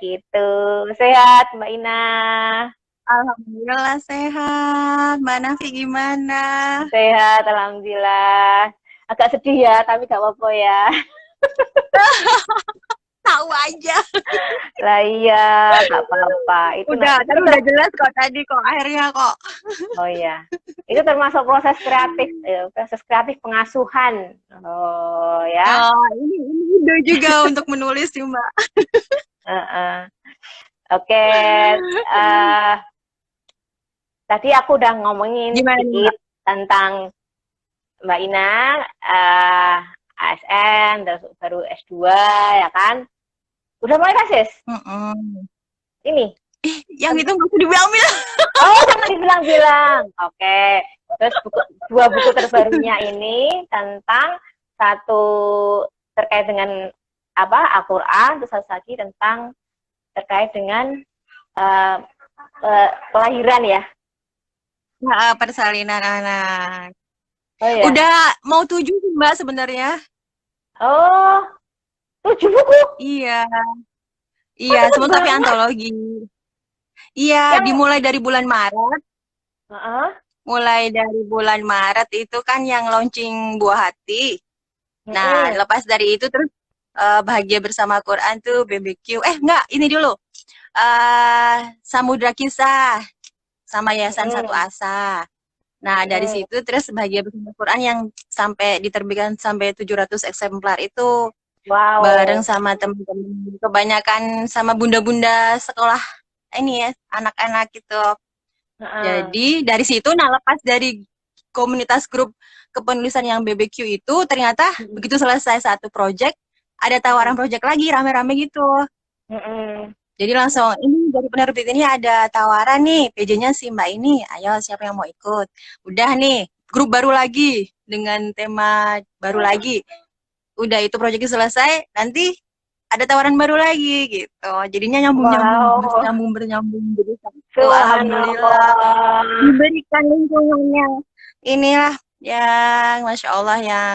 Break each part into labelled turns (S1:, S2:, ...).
S1: gitu. Sehat, Mbak Ina.
S2: Alhamdulillah sehat. Mbak Nafi gimana?
S1: Sehat, alhamdulillah. Agak sedih ya, tapi gak apa-apa ya.
S2: Tahu aja.
S1: Lah iya, gak apa-apa.
S2: Tapi udah jelas kok tadi kok akhirnya kok.
S1: Oh iya. Itu termasuk proses kreatif pengasuhan. Oh ya.
S2: Oh, ini ide juga untuk menulis sih Mbak.
S1: Uh-uh. Oke. eh, Tadi aku udah ngomongin
S2: Gimana nih Mbak?
S1: sedikit tentang Mbak Ina, ASN, terus baru S2, ya kan? Udah mulai tesis?
S2: Mm-mm.
S1: Ini?
S2: Yang itu nggak usah dibilang-bilang.
S1: Oh, jangan dibilang-bilang. Oke. Terus dua buku terbarunya ini tentang satu terkait dengan apa Al-Quran, terus satu lagi tentang terkait dengan kelahiran ya.
S2: Nah, persalinan anak.
S1: Oh ya.
S2: Udah mau 7 sih Mbak sebenarnya.
S1: Oh, 7 buku.
S2: Iya.
S1: Oh,
S2: Iya,
S1: cepet
S2: semua tapi
S1: banget.
S2: antologi. Iya,
S1: Yang
S2: dimulai dari bulan Maret.
S1: uh-uh.
S2: Mulai dari bulan Maret itu kan yang launching Buah Hati. Nah,
S1: Mm-mm.
S2: lepas dari itu terus Bahagia Bersama Quran tuh BBQ. Enggak, ini dulu. Samudra Kisah sama Yayasan Satu
S1: Mm-mm.
S2: Asa. Nah, dari
S1: Mm-mm.
S2: situ terus Bahagia Bersama Quran yang sampai diterbitkan sampai 700 eksemplar itu bareng
S1: Wow.
S2: sama teman-teman. Kebanyakan sama bunda-bunda sekolah ini ya, anak-anak gitu.
S1: Uh-uh.
S2: Jadi dari situ, nah lepas dari komunitas grup kepenulisan yang BBQ itu, ternyata
S1: Mm-mm.
S2: begitu selesai satu project, ada tawaran project lagi rame-rame gitu.
S1: Mm-mm.
S2: Jadi langsung, ini dari penerbit ini ada tawaran nih, PJ-nya si Mbak ini, ayo siapa yang mau ikut. Udah nih, grup baru lagi, dengan tema baru lagi. Udah itu projectnya selesai, nanti ada tawaran baru lagi gitu. Jadinya
S1: Wow.
S2: nyambung jadi satu. Alhamdulillah
S1: Subhanallah.
S2: diberikan lingkungannya inilah yang masya Allah yang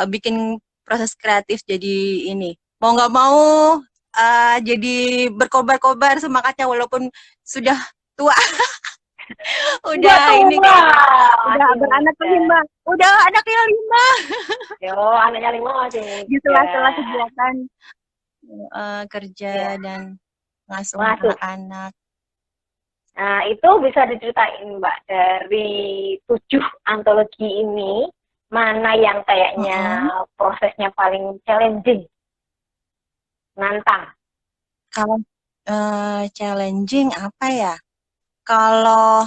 S2: bikin proses kreatif jadi ini mau nggak mau jadi berkobar-kobar semangatnya walaupun sudah tua.
S1: Udah
S2: Udah ini
S1: tua,
S2: kayaknya udah
S1: masih
S2: beranak
S1: muda.
S2: 5, udah anaknya 5
S1: Yo, anaknya 5 masih
S2: di
S1: muda.
S2: sela-sela kegiatan kerja
S1: Ya,
S2: dan ngasuh
S1: masuk.
S2: anak-anak.
S1: Nah, itu bisa diceritain Mbak dari 7 antologi ini, mana yang kayaknya
S2: Mm-mm.
S1: prosesnya paling challenging, nantang.
S2: Kalau challenging apa ya? Kalau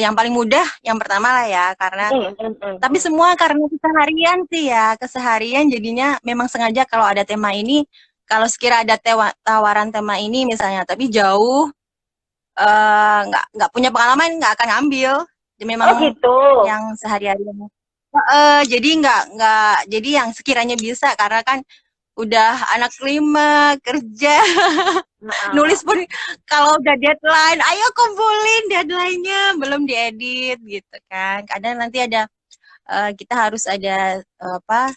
S2: yang paling mudah yang pertama lah ya karena
S1: Mm, mm, mm,
S2: tapi
S1: mm.
S2: semua karena keseharian sih ya keseharian jadinya memang sengaja kalau ada tema ini kalau sekira ada tawaran tema ini misalnya tapi jauh nggak punya pengalaman nggak akan ngambil jadi memang
S1: Oh gitu.
S2: yang sehari-hari jadi nggak jadi yang sekiranya bisa karena kan udah anak 5 kerja.
S1: Nah,
S2: Nulis pun kalau udah deadline, ayo kumpulin deadline-nya, belum diedit gitu kan. Kadang nanti ada kita harus ada apa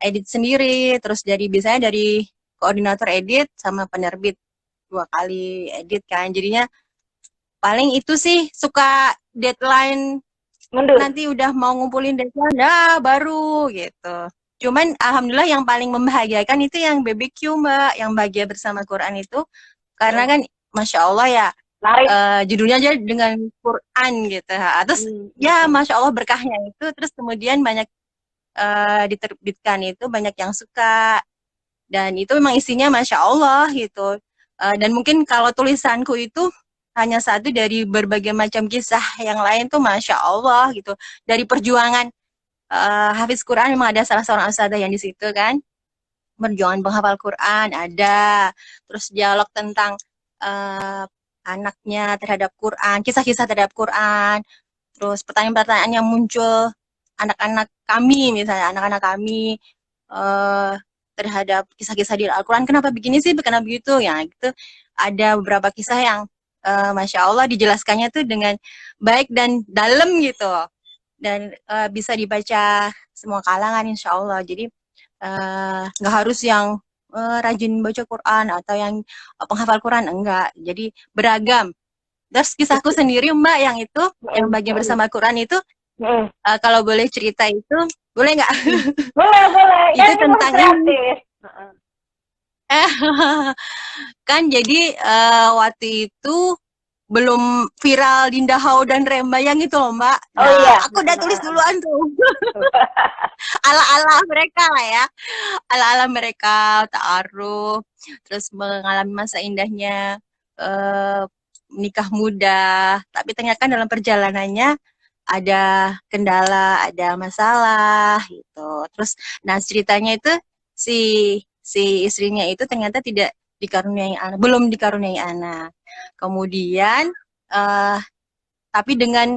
S2: edit sendiri, terus biasanya dari koordinator edit sama penerbit 2 kali edit kan. Jadinya paling itu sih suka deadline
S1: mundur.
S2: nanti udah mau ngumpulin deadline, nah baru gitu. Cuman alhamdulillah yang paling membahagiakan itu yang BBQ Mbak, yang bahagia bersama Quran itu karena
S1: Mm.
S2: kan Masya Allah ya
S1: Laris.
S2: judulnya aja dengan Quran gitu. Terus
S1: Mm, mm,
S2: ya
S1: mm.
S2: Masya Allah berkahnya itu terus kemudian banyak diterbitkan itu banyak yang suka dan itu memang isinya Masya Allah gitu. Dan mungkin kalau tulisanku itu hanya satu dari berbagai macam kisah yang lain tuh Masya Allah gitu. Dari perjuangan Hafiz Quran memang ada salah seorang ustadzah yang di situ kan perjuangan penghafal Quran ada, terus dialog tentang uh, anaknya terhadap Quran, kisah-kisah terhadap Quran, terus pertanyaan-pertanyaan yang muncul anak-anak kami misalnya anak-anak kami uh, terhadap kisah-kisah di Al-Quran, kenapa begini sih, kenapa begitu, ya gitu. Ada beberapa kisah yang Masya Allah dijelaskannya tuh dengan baik dan dalam gitu, dan bisa dibaca semua kalangan Insya Allah. Jadi nggak harus yang rajin baca Quran atau yang penghafal Quran, enggak. Jadi beragam. Terus kisahku sendiri Mbak yang itu, yang bagian bersama Quran itu, kalau boleh cerita itu, boleh nggak?
S1: Boleh.
S2: Itu
S1: Kan ini
S2: tentang ini.
S1: kreatif.
S2: Kan jadi waktu itu belum viral Dinda Hau dan Rembayang itu loh Mbak.
S1: Oh
S2: Nah,
S1: iya.
S2: aku udah tulis duluan tuh. Ala-ala mereka lah ya. Ala-ala mereka ta'aruf, terus mengalami masa indahnya nikah muda. Tapi ternyata kan dalam perjalanannya ada kendala, ada masalah gitu. Terus nah ceritanya itu si si istrinya itu ternyata tidak dikaruniai anak, belum dikaruniai anak. Kemudian tapi dengan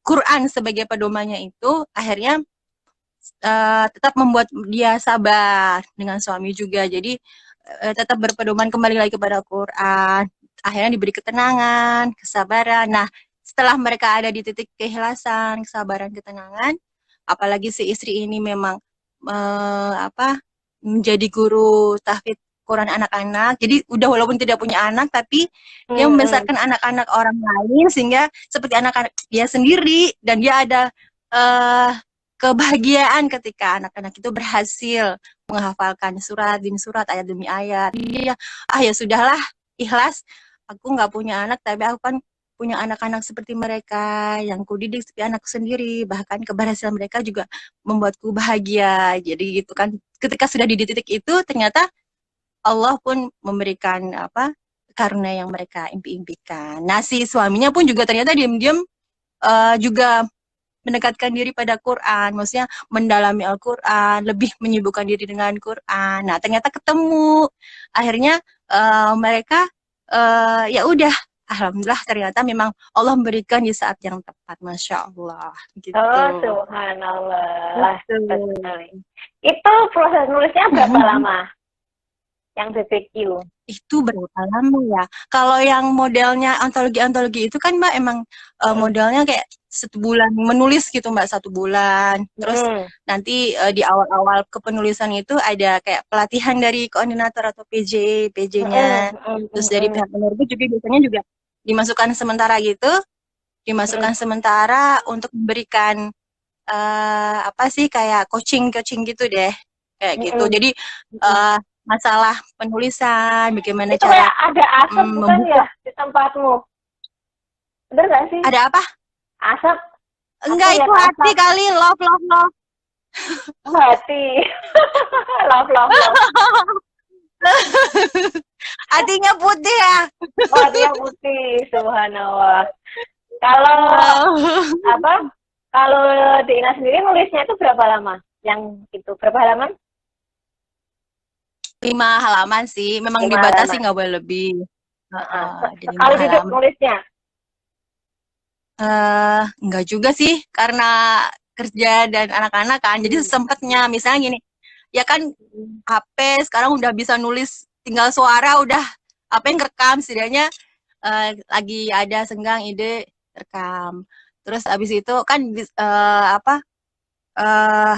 S2: Quran sebagai pedomannya itu akhirnya tetap membuat dia sabar dengan suami juga. Jadi tetap berpedoman kembali lagi kepada Quran. Akhirnya diberi ketenangan, kesabaran. Nah, setelah mereka ada di titik keikhlasan, kesabaran, ketenangan, apalagi si istri ini memang menjadi guru tahfidz Quran anak-anak. Jadi udah walaupun tidak punya anak, tapi dia membesarkan anak-anak orang lain sehingga seperti anak-anak dia sendiri, dan dia ada kebahagiaan ketika anak-anak itu berhasil menghafalkan surat demi surat, ayat demi ayat. Dia ya sudahlah, ikhlas. Aku nggak punya anak, tapi aku kan punya anak-anak seperti mereka yang kudidik seperti anakku sendiri. Bahkan keberhasilan mereka juga membuatku bahagia. Jadi gitu kan, ketika sudah di titik itu ternyata Allah pun memberikan karunia yang mereka impi-impikan. Nah, si suaminya pun juga ternyata diam-diam juga mendekatkan diri pada Quran, maksudnya mendalami Al-Quran, lebih menyibukkan diri dengan Quran. Nah, ternyata ketemu. Akhirnya mereka ya udah, alhamdulillah ternyata memang Allah memberikan di saat yang tepat, masya Allah. Gitu.
S1: Oh, subhanallah. Itu proses nulisnya berapa lama? Yang BBQ?
S2: Itu berapa lama ya? Kalau yang modelnya antologi-antologi itu kan Mbak emang modelnya kayak 1 bulan menulis gitu Mbak, 1 bulan. Terus nanti di awal-awal kepenulisan itu ada kayak pelatihan dari koordinator atau PJ-nya. Terus dari pihak penerbit juga biasanya juga dimasukkan sementara gitu. Dimasukkan sementara untuk memberikan kayak coaching gitu deh. Kayak gitu. Jadi masalah penulisan, bagaimana
S1: itu
S2: cara
S1: kayak ada asap bukan ya di tempatmu? Bener gak sih?
S2: Ada apa?
S1: Asap?
S2: Enggak, itu hati asap. Kali, love.
S1: Hati. love.
S2: Hatinya putih ya?
S1: Oh, hatinya putih, subhanallah. Kalau Kalau Dina sendiri nulisnya itu berapa lama? Yang itu berapa halaman?
S2: 5 halaman sih, memang dibatasi nggak boleh lebih.
S1: Kalau duduk nulisnya?
S2: Enggak juga sih, karena kerja dan anak-anak kan, jadi sempatnya misalnya gini, ya kan HP sekarang udah bisa nulis, tinggal suara udah apa yang rekam, setidaknya lagi ada senggang ide rekam. Terus abis itu kan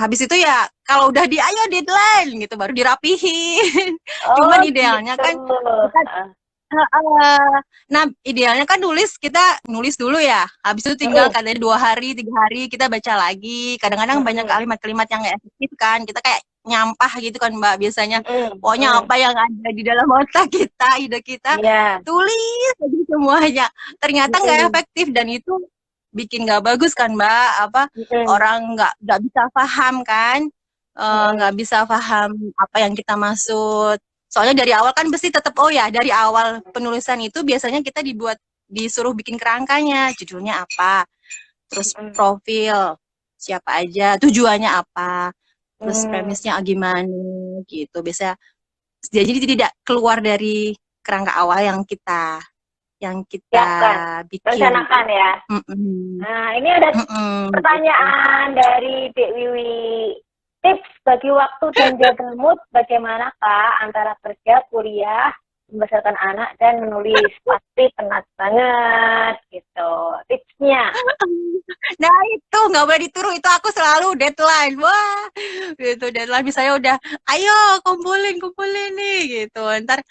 S2: habis itu ya kalau udah ayo deadline gitu baru dirapihin. Cuman idealnya gitu. Nah idealnya kan kita nulis dulu ya, habis itu tinggal katanya 2 hari 3 hari kita baca lagi. Kadang-kadang banyak kalimat-kalimat yang nggak efektif kan, kita kayak nyampah gitu kan Mbak biasanya. Pokoknya apa yang ada di dalam otak kita, ide kita, tulis aja semuanya. Ternyata nggak efektif dan itu bikin nggak bagus kan Mbak, orang nggak bisa paham kan, nggak bisa paham apa yang kita maksud. Soalnya dari awal kan pasti tetap dari awal penulisan itu biasanya kita disuruh bikin kerangkanya, judulnya apa, terus profil siapa aja, tujuannya apa, terus premisnya gimana gitu. Biasa jadi tidak keluar dari kerangka awal yang kita bikin.
S1: Rencanakan ya. Nah, ini ada pertanyaan dari Dek Wiwi. Tips bagi waktu dan jaga mood bagaimanakah antara kerja, kuliah, membesarkan anak dan menulis pasti penat banget gitu tipsnya.
S2: Nah itu nggak boleh ditiru, itu aku selalu deadline, wah gitu deadline misalnya udah, ayo kumpulin nih gitu, ntar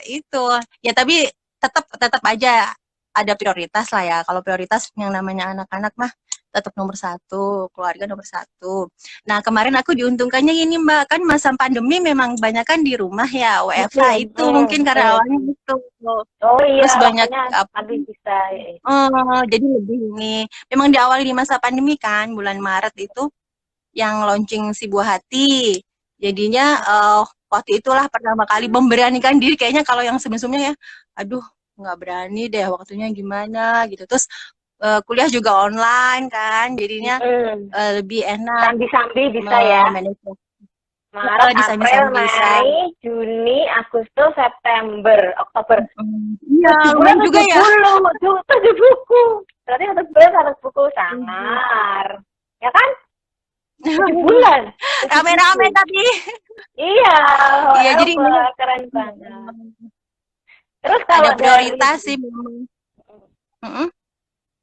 S2: itu ya tapi tetap tetap aja ada prioritas lah ya. Kalau prioritas yang namanya anak-anak mah tetap nomor satu, keluarga nomor satu. Nah kemarin aku diuntungkannya ini Mbak, kan masa pandemi memang banyak kan di rumah ya, WFH itu mungkin karena awalnya itu.
S1: Oh iya,
S2: Terus banyak
S1: waktunya
S2: apa?
S1: habis bisa.
S2: Jadi lebih ini. Memang diawali di masa pandemi kan, bulan Maret itu yang launching Si Buah Hati. Jadinya waktu itulah pertama kali memberanikan diri. Kayaknya kalau yang sebelum-sebelumnya ya, aduh nggak berani deh waktunya gimana gitu. Terus kuliah juga online kan, jadinya lebih enak.
S1: Sambil-sambil bisa ya.
S2: Manage.
S1: Maret, April, Mei, Juni, Agustus, September, Oktober.
S2: Iya, lumayan juga ya.
S1: 7 buku. Berarti 1 bulan 1 buku, sangar. Ya kan? 7 bulan.
S2: Rame-rame tapi.
S1: Iya.
S2: Iya, jadi
S1: keren banget. Terus kalau
S2: ada prioritas sih memang.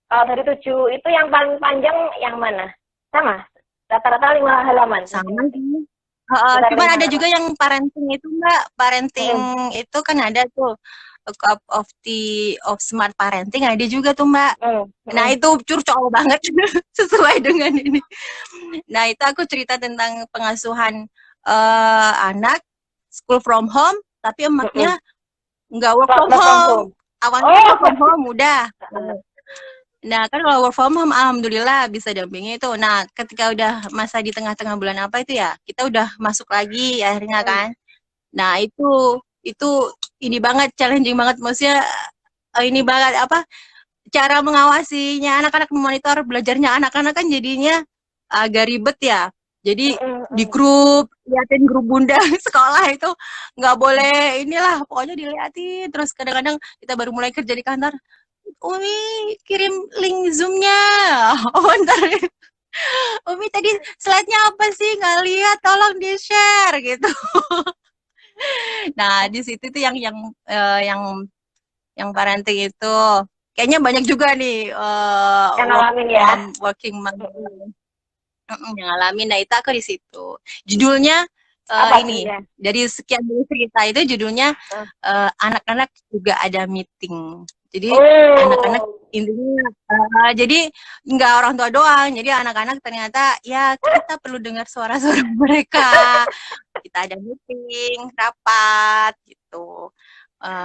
S1: Kalau dari 7 itu yang paling panjang yang mana? Sama? Rata-rata 5 halaman?
S2: Sama sih. Cuman ada juga yang parenting itu Mbak, parenting itu kan ada tuh of smart parenting ada juga tuh Mbak. Nah itu curcol banget sesuai dengan ini. Nah itu aku cerita tentang pengasuhan anak school from home, tapi emaknya nggak work from home. Awalnya work from home udah. Nah kan kalau work from home alhamdulillah bisa dampingi itu. Nah ketika udah masa di tengah-tengah bulan apa itu ya, kita udah masuk lagi akhirnya kan. Nah itu ini banget, challenging banget, maksudnya ini banget apa cara mengawasinya anak-anak, memonitor belajarnya anak-anak kan jadinya agak ribet ya. Jadi di grup, liatin grup bunda sekolah itu nggak boleh inilah, pokoknya diliatin. Terus kadang-kadang kita baru mulai kerja di kantor, Umi kirim link Zoom-nya. Oh, ntar Umi tadi slide-nya apa sih? Nggak lihat, tolong di-share gitu. Nah, di situ tuh yang parenting itu kayaknya banyak juga nih
S1: yang ngalamin ya.
S2: Working mom yang ngalamin. Nah, itu aku di situ. Judulnya ini ya? Dari sekian cerita itu judulnya anak-anak juga ada meeting. Jadi anak-anak intinya jadi nggak orang tua doang, jadi anak-anak ternyata ya kita perlu dengar suara-suara mereka. Kita ada meeting, rapat gitu,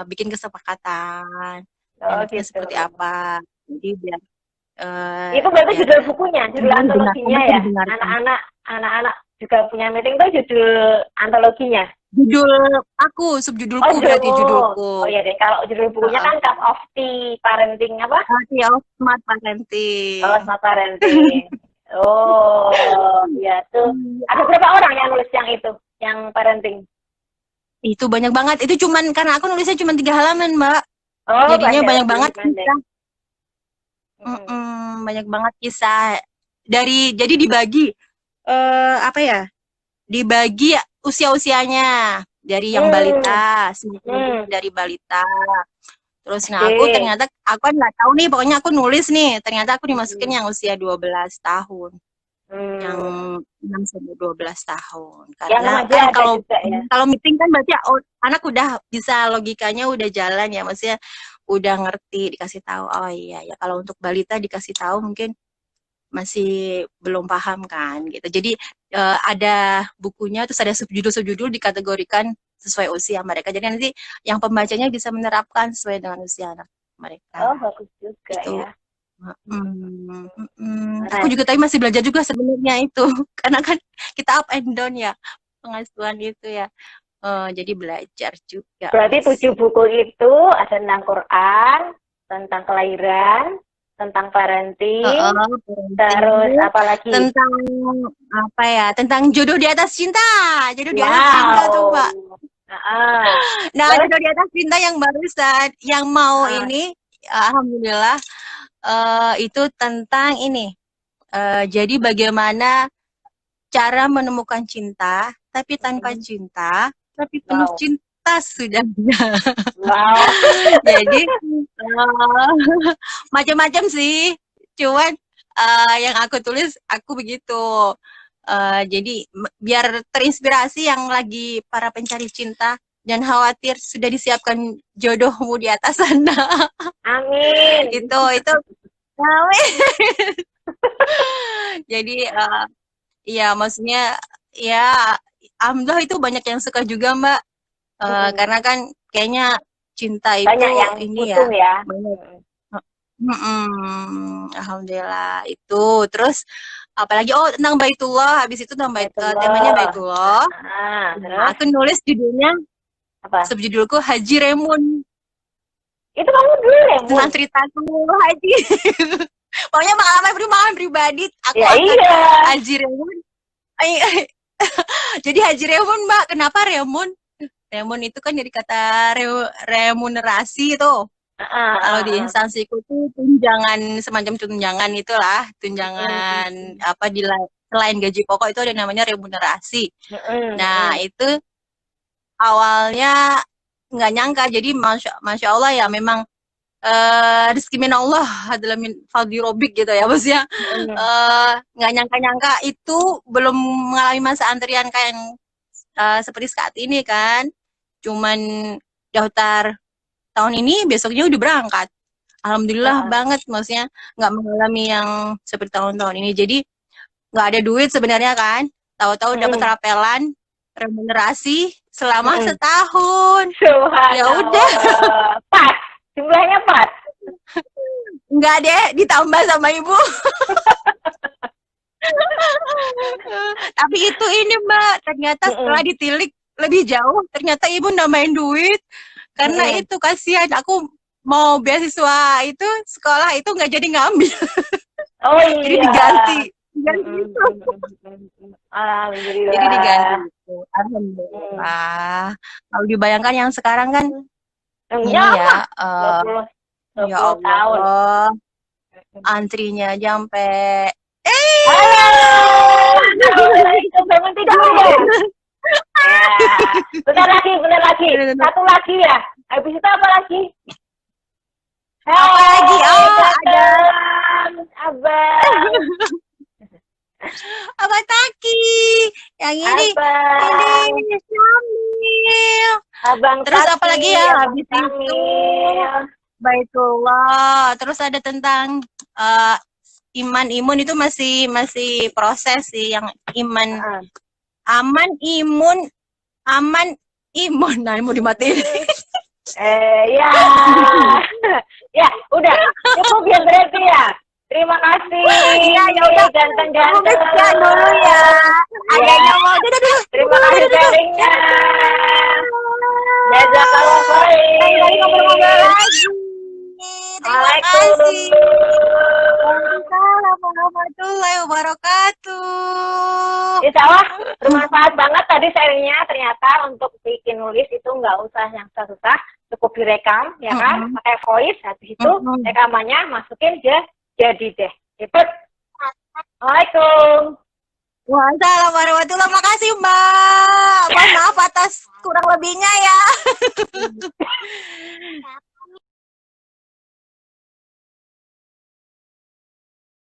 S2: bikin kesepakatan enaknya gitu. Seperti apa. Jadi biar
S1: itu berarti judul bukunya, judul antologinya ya. Anak-anak juga punya meeting tuh judul antologinya.
S2: Judul aku, subjudulku berarti judulku.
S1: Oh iya deh, kalau judul bukunya kan Cut of the Parenting apa?
S2: Of Smart Parenting.
S1: Oh, Smart Parenting. Oh, ya tuh. Ada berapa orang yang nulis yang itu, yang parenting?
S2: Itu banyak banget. Itu cuman karena aku nulisnya cuma 3 halaman, Mbak.
S1: Oh,
S2: jadinya banyak banget kisah. Banyak banget kisah. Jadi dibagi apa ya? Dibagi usia-usianya dari yang balita, dari balita. Terus nah aku ternyata aku kan nggak tahu nih, pokoknya aku nulis nih, ternyata aku dimasukin yang usia 12 tahun. Yang 6 sampai 12 tahun. Karena kan kalau meeting kan berarti anak udah bisa, logikanya udah jalan ya, maksudnya udah ngerti, dikasih tahu. Oh iya ya, kalau untuk balita dikasih tahu mungkin masih belum paham kan gitu. Jadi ada bukunya, terus ada subjudul dikategorikan sesuai usia mereka. Jadi nanti yang pembacanya bisa menerapkan sesuai dengan usia anak mereka.
S1: Oh, bagus juga gitu. Ya.
S2: Aku juga tadi masih belajar juga sebenarnya itu. Karena kan kita up and down ya pengasuhan itu ya. Jadi belajar juga.
S1: Berarti 7 buku itu ada tentang Quran, tentang kelahiran, tentang parenting, terus apalagi
S2: tentang apa ya, tentang jodoh di atas cinta, jodoh di atas cinta tuh Mbak. Nah jodoh di atas cinta yang barusan, yang mau ini, alhamdulillah itu tentang ini, jadi bagaimana cara menemukan cinta, tapi tanpa cinta, tapi penuh cinta. atas sudah.
S1: Wow.
S2: Jadi macam-macam sih. Cuman yang aku tulis aku begitu. Jadi biar terinspirasi yang lagi para pencari cinta dan khawatir sudah disiapkan jodohmu di atas sana.
S1: Amin.
S2: itu amin. Jadi ya maksudnya ya alhamdulillah itu banyak yang suka juga Mbak. Karena kan kayaknya cinta itu
S1: Banyak yang
S2: ini
S1: butuh ya.
S2: banyak. Alhamdulillah itu. Terus apalagi tentang Baitullah, habis itu tentang
S1: Baitullah.
S2: temanya Baitullah.
S1: Terus
S2: Aku nulis judulnya,
S1: apa?
S2: subjudulku Haji Remun.
S1: Itu kamu dulu ya, Bu?
S2: Tentang ceritaku haji. Pokoknya pengalaman pribadi aku
S1: Ya,
S2: akan
S1: iya.
S2: Haji Remun. Jadi Haji Remun, Mbak. Kenapa Remun? Remun itu kan dari kata remunerasi itu. Kalau di instansiku tuh tunjangan, semacam tunjangan itulah, tunjangan apa selain gaji pokok itu ada namanya remunerasi. Nah itu awalnya nggak nyangka, jadi masya Allah ya memang rezeki min Allah adalah min fadli robik gitu ya maksudnya. Nggak nyangka itu belum mengalami masa antrian kayak yang seperti saat ini kan, cuman daftar tahun ini besoknya udah berangkat. Alhamdulillah banget, maksudnya nggak mengalami yang seperti tahun-tahun ini. Jadi nggak ada duit sebenarnya kan, tahu-tahu dapat rapelan remunerasi selama setahun. Ya udah.
S1: Pas, jumlahnya pas.
S2: Nggak deh, ditambah sama ibu. Tapi itu ini Mbak, ternyata setelah ditilik lebih jauh, ternyata ibu nambahin duit. Karena itu kasihan, aku mau beasiswa itu sekolah itu nggak jadi ngambil.
S1: Oh iya.
S2: Jadi diganti.
S1: Alhamdulillah.
S2: Jadi diganti. Alhamdulillah. Kalau dibayangkan yang sekarang kan ini ya,
S1: 20
S2: ya Allah,
S1: tahun.
S2: antrinya aja sampai
S1: Halo. Memang tidak ya. Bentar lagi. Satu lagi ya. Habis itu apa lagi?
S2: Apa lagi? Ada
S1: Abang.
S2: Abang Taki. Yang ini Syamil.
S1: Abang
S2: terus
S1: Taki,
S2: apa lagi ya? Habis itu Baitullah. Terus ada tentang iman itu masih proses sih, yang iman aman imun. Nah, mau dimatiin.
S1: Ya. Ya, udah. Cukup ya berarti ya. Terima kasih.
S2: Ya udah.
S1: Ganteng-ganteng.
S2: Dulu ya. Ayahnya mau.
S1: Terima kasih sharingnya. Jazakallah khair.
S2: Ngobrol-ngobrol lagi. Terima kasih. Waalaikumsalam warahmatullahi wabarakatuh.
S1: Insya Allah bermanfaat banget tadi sharingnya. Ternyata untuk bikin nulis itu nggak usah yang susah-susah, cukup direkam ya kan, pakai voice. Habis itu rekamannya masukin jadi deh. Itu. Waalaikumsalam.
S2: Waalaikumsalam warahmatullahi wabarakatuh. Makasih Mbak. Maaf atas kurang lebihnya ya.